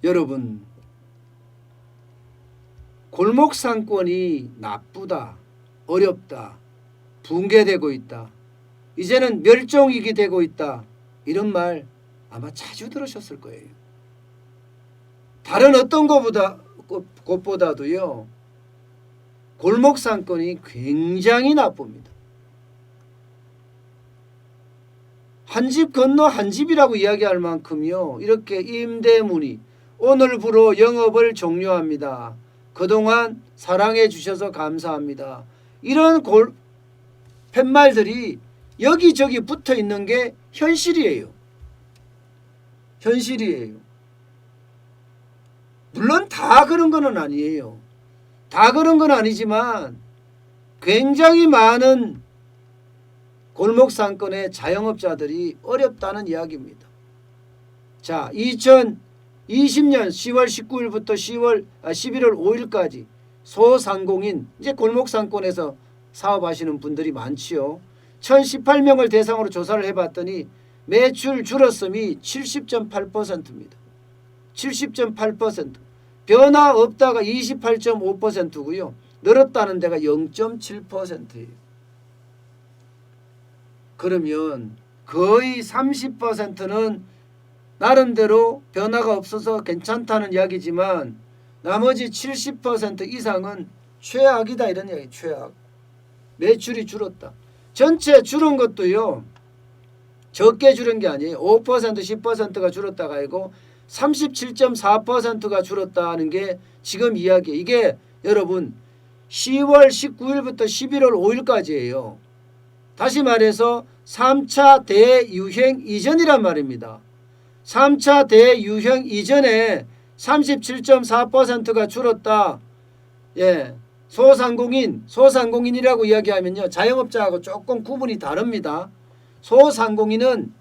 여러분, 골목 상권이 나쁘다, 어렵다, 붕괴되고 있다, 이제는 멸종위기 되고 있다, 이런 말 아마 자주 들으셨을 거예요. 다른 어떤 곳보다도요, 골목 상권이 굉장히 나쁩니다. 한 집 건너 한 집이라고 이야기할 만큼요, 이렇게 임대문이 오늘부로 영업을 종료합니다. 그동안 사랑해 주셔서 감사합니다. 이런 팻말들이 여기저기 붙어 있는 게 현실이에요. 현실이에요. 물론 다 그런 건 아니에요. 다 그런 건 아니지만 굉장히 많은 골목 상권의 자영업자들이 어렵다는 이야기입니다. 자, 2020년 10월 19일부터 11월 5일까지 소상공인, 이제 골목 상권에서 사업하시는 분들이 많지요. 1018명을 대상으로 조사를 해봤더니 매출 줄었음이 70.8%입니다. 70.8%. 변화 없다가 28.5%고요. 늘었다는 데가 0.7%예요. 그러면 거의 30%는 나름대로 변화가 없어서 괜찮다는 이야기지만 나머지 70% 이상은 최악이다, 이런 이야기. 최악. 매출이 줄었다. 전체 줄은 것도요, 적게 줄은 게 아니에요. 5% 10%가 줄었다가 아니고 37.4%가 줄었다는 게 지금 이야기예요. 이게 여러분 10월 19일부터 11월 5일까지예요. 다시 말해서 3차 대유행 이전이란 말입니다. 3차 대유행 이전에 37.4%가 줄었다. 예, 소상공인이라고 이야기하면요, 자영업자하고 조금 구분이 다릅니다. 소상공인은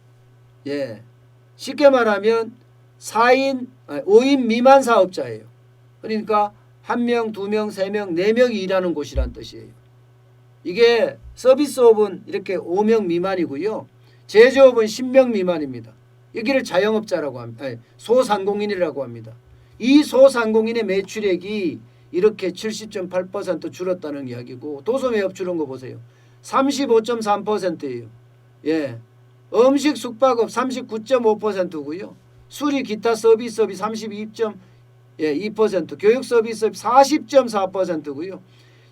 쉽게 말하면 5인 미만 사업자예요. 그러니까 1명, 2명, 3명, 4명이 일하는 곳이란 뜻이에요. 이게 서비스업은 이렇게 5명 미만이고요. 제조업은 10명 미만입니다. 여기를 자영업자라고 합니다. 소상공인이라고 합니다. 이 소상공인의 매출액이 이렇게 70.8% 줄었다는 이야기고, 도소매업 줄은 거 보세요. 35.3%예요. 예. 음식 숙박업 39.5%고요. 수리 기타 서비스업이 32.2%, 교육 서비스업 40.4%고요.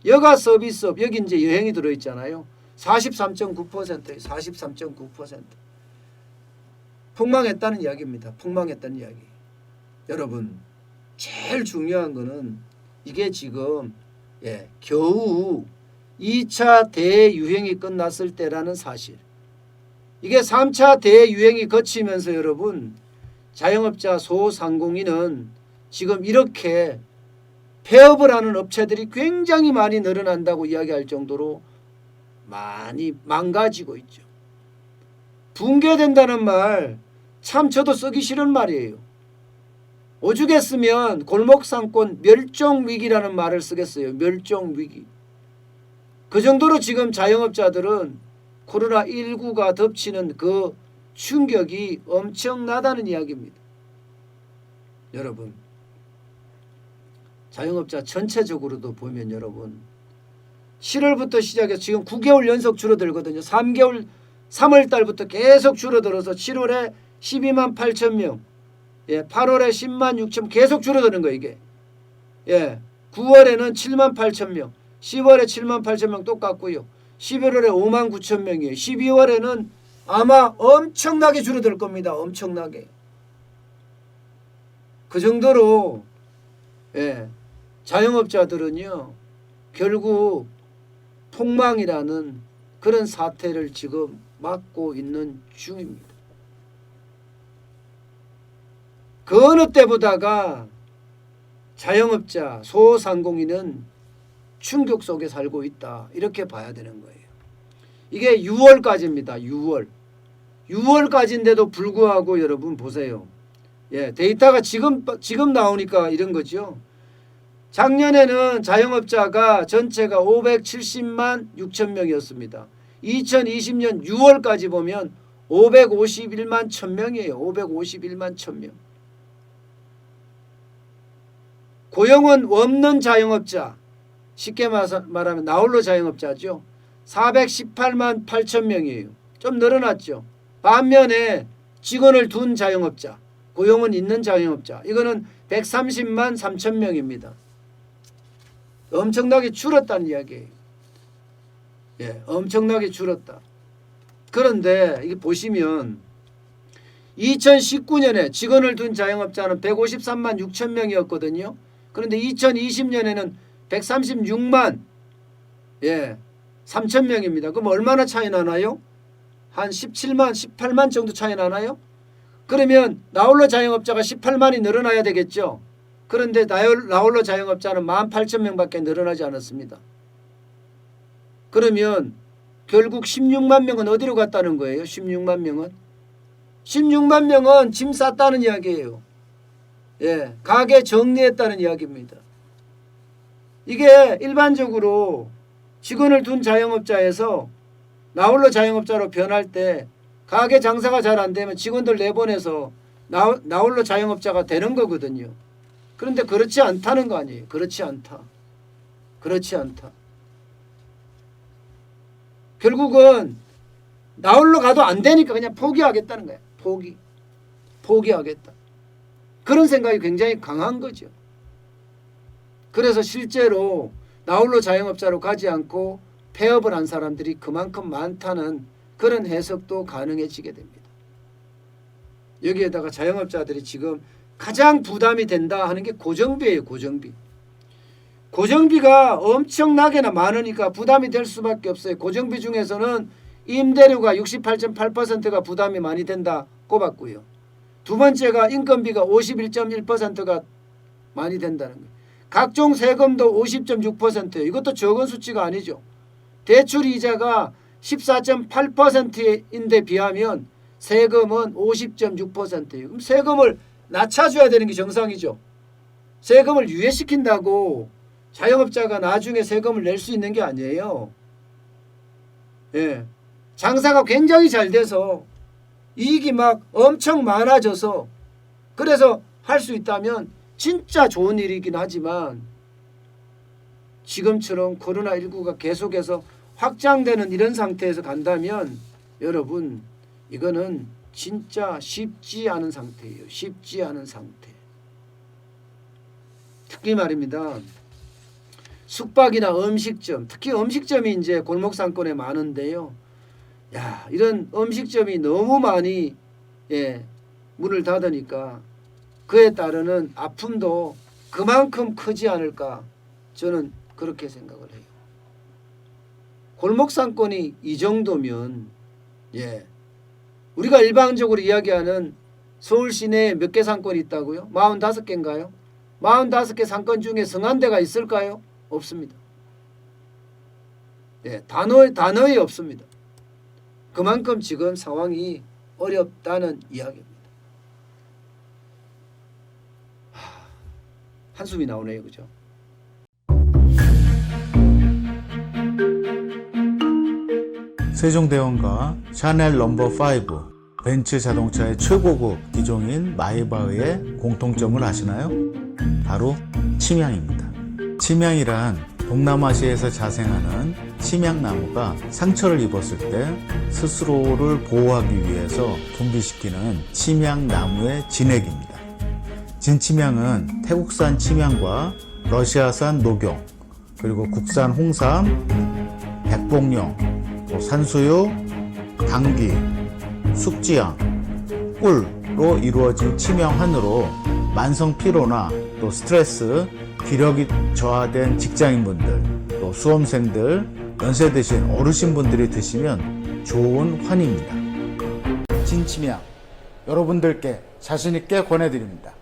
여가 서비스업, 여기 이제 여행이 들어있잖아요. 43.9%예요. 43.9%. 폭망했다는 이야기입니다. 폭망했다는 이야기. 여러분, 제일 중요한 거는 이게 지금 겨우 2차 대유행이 끝났을 때라는 사실. 이게 3차 대유행이 거치면서 여러분, 자영업자 소상공인은 지금 이렇게 폐업을 하는 업체들이 굉장히 많이 늘어난다고 이야기할 정도로 많이 망가지고 있죠. 붕괴된다는 말 참 저도 쓰기 싫은 말이에요. 오죽했으면 골목상권 멸종위기라는 말을 쓰겠어요. 멸종위기. 그 정도로 지금 자영업자들은 코로나19가 덮치는 그 충격이 엄청나다는 이야기입니다. 여러분, 자영업자 전체적으로도 보면 여러분, 7월부터 시작해서 지금 9개월 연속 줄어들거든요. 3월 달부터 계속 줄어들어서 7월에 12만 8천 명, 8월에 10만 6천, 계속 줄어드는 거예요, 이게. 9월에는 7만 8천 명, 10월에 7만 8천 명 똑같고요. 11월에 5만 9천 명이에요. 12월에는 아마 엄청나게 줄어들 겁니다. 엄청나게. 그 정도로 자영업자들은요, 결국 폭망이라는 그런 사태를 지금 맞고 있는 중입니다. 그 어느 때보다가 자영업자, 소상공인은 충격 속에 살고 있다, 이렇게 봐야 되는 거예요. 이게 6월까지입니다. 6월까지인데도 불구하고 여러분 보세요. 데이터가 지금 나오니까 이런 거죠. 작년에는 자영업자가 전체가 570만 6천 명이었습니다. 2020년 6월까지 보면 551만 1천 명이에요. 551만 1천 명. 고용은 없는 자영업자, 쉽게 말하면 나홀로 자영업자죠. 418만 8천 명이에요. 좀 늘어났죠. 반면에 직원을 둔 자영업자, 고용은 있는 자영업자, 이거는 130만 3천 명입니다. 엄청나게 줄었다는 이야기예요. 예, 엄청나게 줄었다. 그런데 이게 보시면 2019년에 직원을 둔 자영업자는 153만 6천 명이었거든요. 그런데 2020년에는 136만 3천 명입니다. 그럼 얼마나 차이 나나요? 한 17만, 18만 정도 차이 나나요? 그러면 나홀로 자영업자가 18만이 늘어나야 되겠죠. 그런데 나홀로 자영업자는 18,000명밖에 늘어나지 않았습니다. 그러면 결국 16만 명은 어디로 갔다는 거예요? 16만 명은? 16만 명은 짐 쌌다는 이야기예요. 예, 가게 정리했다는 이야기입니다. 이게 일반적으로 직원을 둔 자영업자에서 나홀로 자영업자로 변할 때 가게 장사가 잘 안 되면 직원들 내보내서 나홀로 자영업자가 되는 거거든요. 그런데 그렇지 않다는 거 아니에요. 그렇지 않다. 그렇지 않다. 결국은 나홀로 가도 안 되니까 그냥 포기하겠다는 거예요. 포기하겠다. 그런 생각이 굉장히 강한 거죠. 그래서 실제로 나홀로 자영업자로 가지 않고 폐업을 한 사람들이 그만큼 많다는 그런 해석도 가능해지게 됩니다. 여기에다가 자영업자들이 지금 가장 부담이 된다 하는 게 고정비예요. 고정비. 고정비가 엄청나게나 많으니까 부담이 될 수밖에 없어요. 고정비 중에서는 임대료가 68.8%가 부담이 많이 된다 꼽았고요. 두 번째가 인건비가 51.1%가 많이 된다는 거예요. 각종 세금도 50.6%예요. 이것도 적은 수치가 아니죠. 대출 이자가 14.8%인데 비하면 세금은 50.6%예요. 그럼 세금을 낮춰줘야 되는 게 정상이죠. 세금을 유예시킨다고 자영업자가 나중에 세금을 낼 수 있는 게 아니에요. 예. 장사가 굉장히 잘 돼서 이익이 막 엄청 많아져서 그래서 할 수 있다면 진짜 좋은 일이긴 하지만 지금처럼 코로나19가 계속해서 확장되는 이런 상태에서 간다면 여러분 이거는 진짜 쉽지 않은 상태예요. 쉽지 않은 상태. 특히 말입니다. 숙박이나 음식점, 특히 음식점이 이제 골목 상권에 많은데요. 야, 이런 음식점이 너무 많이 문을 닫으니까 그에 따르는 아픔도 그만큼 크지 않을까 저는 그렇게 생각을 해요. 골목 상권이 이 정도면 우리가 일반적으로 이야기하는 서울 시내에 몇 개 상권이 있다고요? 45개인가요? 45개 상권 중에 성한대가 있을까요? 없습니다. 단어에 없습니다. 그만큼 지금 상황이 어렵다는 이야기입니다. 한숨이 나오네요. 그죠? 세종대왕과 샤넬 넘버5, 벤츠 자동차의 최고급 기종인 마이바흐의 공통점을 아시나요? 바로 침향입니다. 침향이란 동남아시아에서 자생하는 침향나무가 상처를 입었을 때 스스로를 보호하기 위해서 분비시키는 침향나무의 진액입니다. 진침향은 태국산 침향과 러시아산 녹용, 그리고 국산 홍삼, 백봉령, 산수유, 당귀, 숙지향, 꿀로 이루어진 침향환으로 만성 피로나 또 스트레스, 기력이 저하된 직장인분들, 또 수험생들, 연세 드신 어르신분들이 드시면 좋은 환입니다. 진침향 여러분들께 자신있게 권해드립니다.